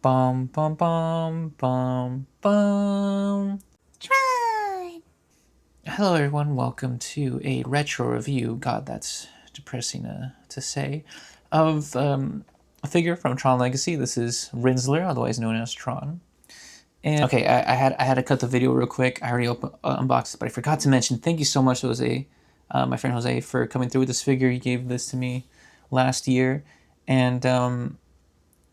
Bum bum bum bum bum. Tron! Hello everyone, welcome to a retro review, god that's depressing to say, of a figure from Tron Legacy. This is Rinzler, otherwise known as Tron. And okay, I had to cut the video real quick. I already unboxed it, but I forgot to mention, thank you so much, Jose, my friend Jose, for coming through with this figure. He gave this to me last year, and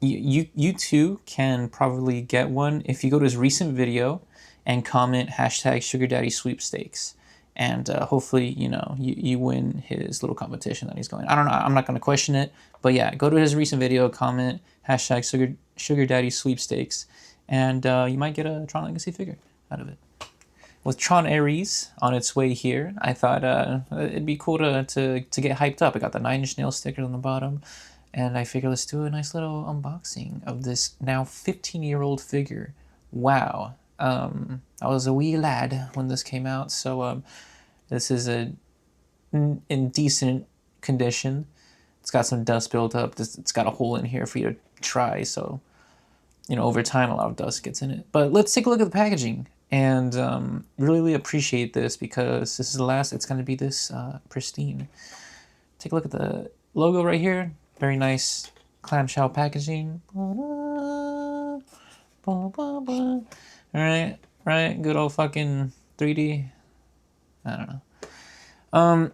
you too can probably get one if you go to his recent video and comment hashtag Sugar Daddy Sweepstakes, and hopefully you win his little competition that he's going. I don't know. I'm not going to question it, but yeah, go to his recent video, comment hashtag Sugar Daddy Sweepstakes, and you might get a Tron Legacy figure out of it. With Tron Ares on its way here, I thought it'd be cool to get hyped up. I got the 9-inch nail sticker on the bottom. And I figured let's do a nice little unboxing of this now 15-year-old figure. Wow. I was a wee lad when this came out, so this is in decent condition. It's got some dust built up. It's got a hole in here for you to try, so over time a lot of dust gets in it. But let's take a look at the packaging, and really appreciate this because this is the last it's going to be this pristine. Take a look at the logo right here. Very nice clamshell packaging. All right, good old fucking 3D. I don't know.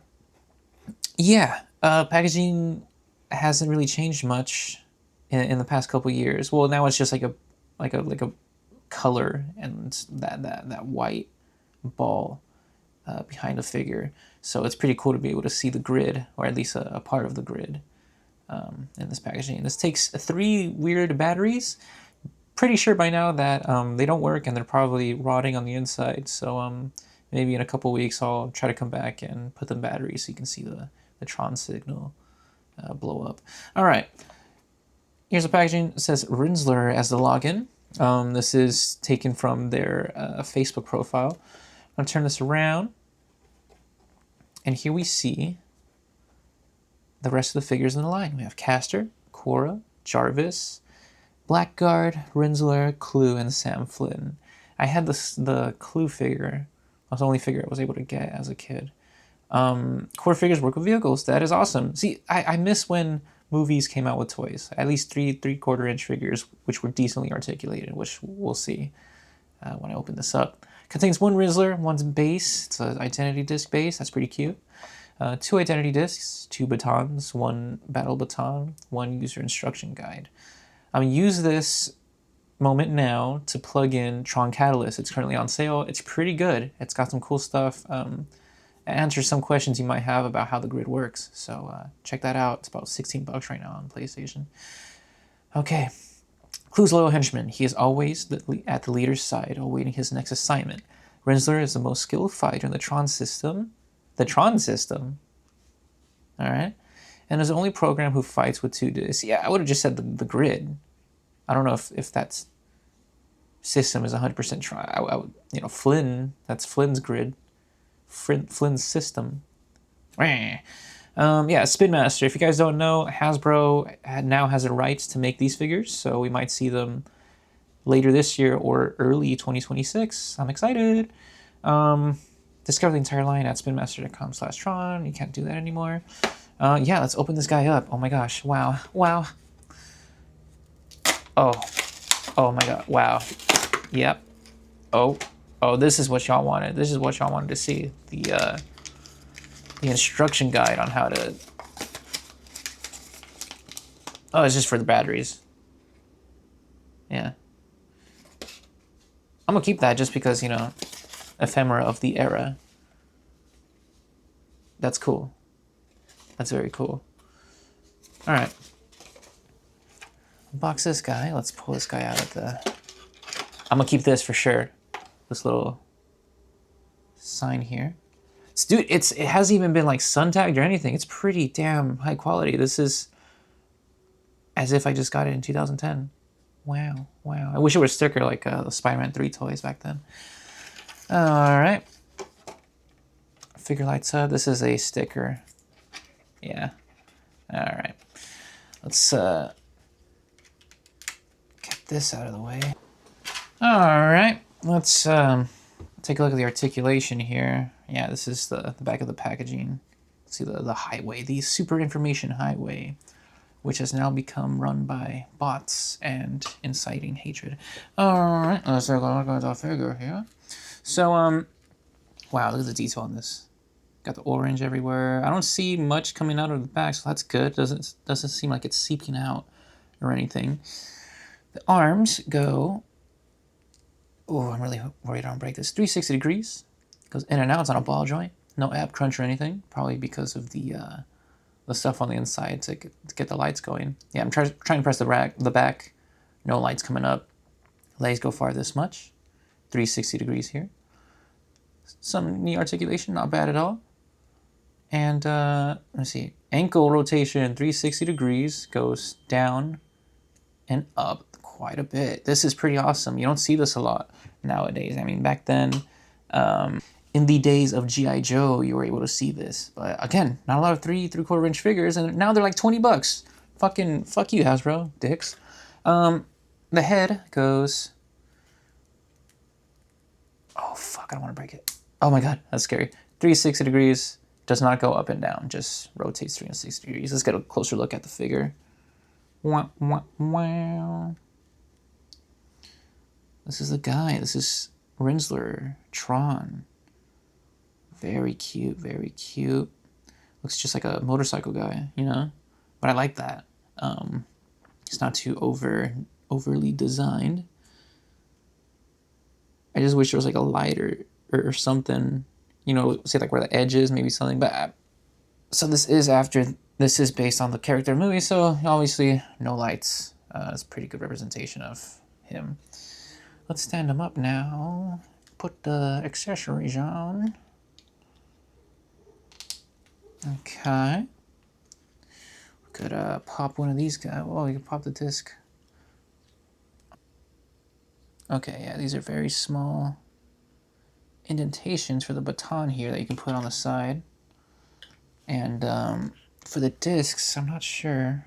Yeah, packaging hasn't really changed much in the past couple years. Well, now it's just like a color and that white ball behind the figure. So it's pretty cool to be able to see the grid, or at least a part of the grid. In this packaging. This takes 3 weird batteries. Pretty sure by now that they don't work and they're probably rotting on the inside. So maybe in a couple weeks I'll try to come back and put the batteries so you can see the Tron signal blow up. All right. Here's the packaging. It says Rinzler as the login. This is taken from their Facebook profile. I'm going to turn this around. And here we see the rest of the figures in the line. We have Castor, Cora, Jarvis, Blackguard, Rinzler, Clue, and Sam Flynn. I had the Clue figure. That was the only figure I was able to get as a kid. Core figures work with vehicles. That is awesome. See, I miss when movies came out with toys. At least 3/4-inch figures, which were decently articulated, which we'll see when I open this up. Contains 1 Rinzler, 1 base. It's an identity disc base. That's pretty cute. 2 identity discs, 2 batons, 1 battle baton, 1 user instruction guide. I'm going to use this moment now to plug in Tron Catalyst. It's currently on sale. It's pretty good. It's got some cool stuff. It answers some questions you might have about how the grid works. So check that out. It's about $16 right now on PlayStation. Okay. Clue's loyal henchman. He is always at the leader's side, awaiting his next assignment. Rinzler is the most skilled fighter in the Tron system. The Tron system. All right. And is the only program who fights with 2 discs. Yeah, I would have just said the grid. I don't know if that system is 100% Tron. I would, Flynn, that's Flynn's grid. Flynn's system. Yeah, Spin Master. If you guys don't know, Hasbro now has the rights to make these figures, so we might see them later this year or early 2026. I'm excited. Discover the entire line at spinmaster.com/Tron. You can't do that anymore. Yeah, let's open this guy up. Oh my gosh. Wow. Wow. Oh my god. Wow. Yep. Oh, this is what y'all wanted. This is what y'all wanted to see. The instruction guide on how to... Oh, it's just for the batteries. Yeah. I'm gonna keep that just because, ephemera of the era. That's cool. That's very cool. All right. Unbox this guy. Let's pull this guy out of the... I'm gonna keep this for sure. This little sign here. Dude, it hasn't even been like sun tagged or anything. It's pretty damn high quality. This is as if I just got it in 2010. Wow. I wish it was a sticker like the Spider-Man 3 toys back then. All right. Figure lights up. This is a sticker. Yeah. All right. Let's get this out of the way. All right, let's take a look at the articulation here. Yeah, this is the back of the packaging. See the highway, the super information highway, which has now become run by bots and inciting hatred. All right, let's take a look at the figure here. So, wow, look at the detail on this. Got the orange everywhere. I don't see much coming out of the back, so that's good. Doesn't seem like it's seeping out or anything. The arms go. Oh, I'm really worried I don't break this. 360 degrees. Goes in and out. It's on a ball joint. No ab crunch or anything. Probably because of the stuff on the inside to get the lights going. Yeah, I'm trying to press the back. No lights coming up. Legs go far this much. 360 degrees here. Some knee articulation, not bad at all. And let's see, ankle rotation, 360 degrees, goes down and up quite a bit. This is pretty awesome. You don't see this a lot nowadays. I mean, back then, in the days of G.I. Joe, you were able to see this. But again, not a lot of 3/4 inch figures, and now they're like $20. Fucking fuck you, Hasbro, dicks. The head goes. Oh fuck! I don't want to break it. Oh my god, that's scary. 360 degrees. Does not go up and down, just rotates 360 degrees. Let's get a closer look at the figure. Wow, wow, wow. This is the guy. This is Rinzler, Tron. Very cute, very cute. Looks just like a motorcycle guy, you know? But I like that. It's not too overly designed. I just wish there was like a light or something, you know, say like where the edge is, maybe something. But so this is based on the character of the movie, so obviously no lights. It's a pretty good representation of him. Let's stand him up now. Put the accessories on. Okay. We could pop one of these guys. Oh, we could pop the disc. Okay, yeah, these are very small indentations for the baton here that you can put on the side. And for the discs, I'm not sure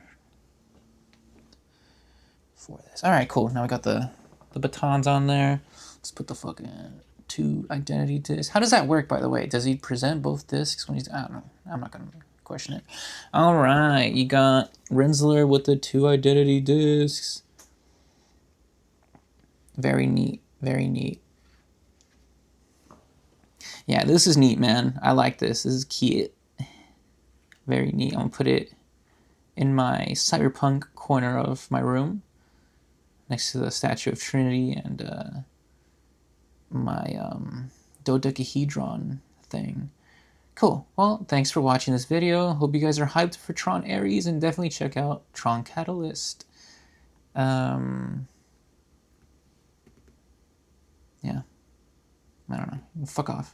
for this. All right, cool. Now we got the batons on there. Let's put the fucking 2 identity discs. How does that work, by the way? Does he present both discs when he's... I don't know. I'm not going to question it. All right, you got Rinzler with the 2 identity discs. Very neat. Very neat. Yeah, this is neat, man. I like this. This is cute. Very neat. I'm going to put it in my cyberpunk corner of my room, next to the statue of Trinity and my dodecahedron thing. Cool. Well, thanks for watching this video. Hope you guys are hyped for Tron Ares, and definitely check out Tron Catalyst. Yeah. I don't know. Fuck off.